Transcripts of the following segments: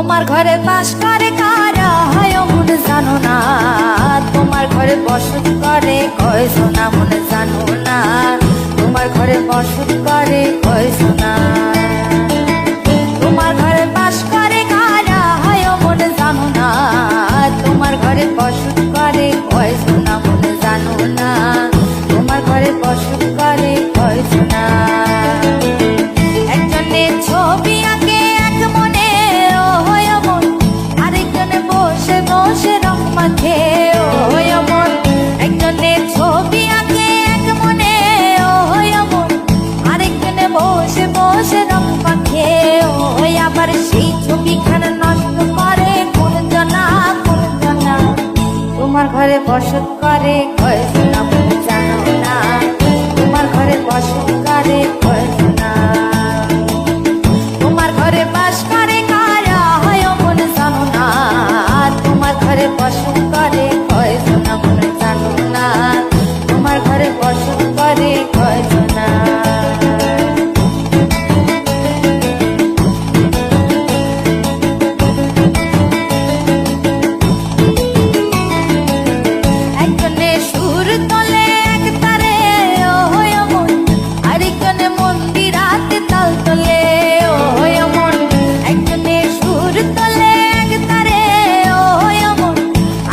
তোমার ঘরে বাস করে কারা হয় মনে জানো না, তোমার ঘরে বসত করে কয়জন না মনে জানো না, তোমার ঘরে বসত করে কয়জন না। তোমার ঘরে বাস করে কারা হয় মনে জানো না, তোমার ঘরে বসত করে কয়জন না মনে জানো না, তোমার ঘরে বসত করে কয়জন না। একজনের ছবি আঁকে এক মনে ও হয় মন, আরেকজনে বসে বসে রং মাখে ও হয় মন। একজনের ছবি আঁকে এক মনে ও হয় মন, আরেকজনে বসে বসে রং মাখে ও হয়। আবার সেই ছবিখানা নষ্ট করে কোন জনা কোন জনা, তোমার ঘরে বসত করে কয়জন না মনে জানো না, তোমার ঘরে বসত করে কয়জন না। তোমার ঘরে বাস করে কারা হয় মনে জানো না, তোমার ঘরে বসত করে কয়জন না মনে জানো না, তোমার ঘরে বসত করে কয়জন না। একজনে সুর তোলে এক তারে ও হয় মন, আরেকজনে মন্দিরাতে তাল তোলে ও হয় মন। একজনে সুর তোলে এক তারে ও হয় মন,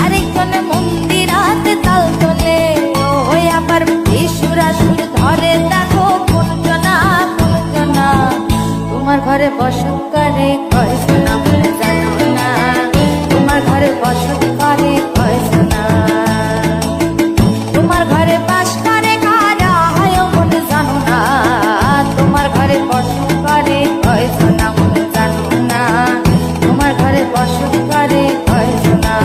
আরেকজনে মন্দিরাতে তাল তোলে ও হয়। আবার বেসুরা সুর ধরে দেখো কোন জনা কোন জনা, তোমার ঘরে বসত করে কয়জন না মনে জানো না, তোমার ঘরে বসত করে কয়জন না। তোমার ঘরে বাস করে কারা হয় মনে জানো না, তোমার ঘরে বসত করে কয়জন না মনে জানো না, তোমার ঘরে বসত করে কয়জন না।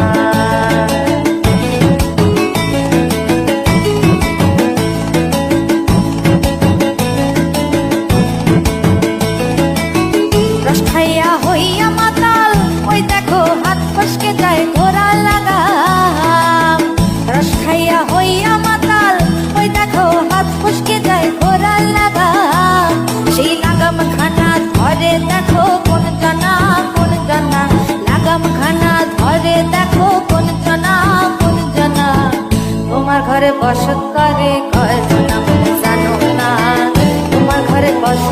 রস খাইয়া হইয়া মাতাল ওই দেখো হাত ফসকে যায় ঘোড়া লাগাম, রস খাইয়া হইয়া মাতাল ওই দেখো হাত ফসকে যায় ঘোড়া লাগাম। সেই লাগাম খানা ধরে দেখো কোন জনা কোন জনা, লাগাম খানা ধরে দেখো কোন জনা কোন জনা, তোমার ঘরে বসত করে কয়জন না মনে জানো না, তোমার ঘরে বসত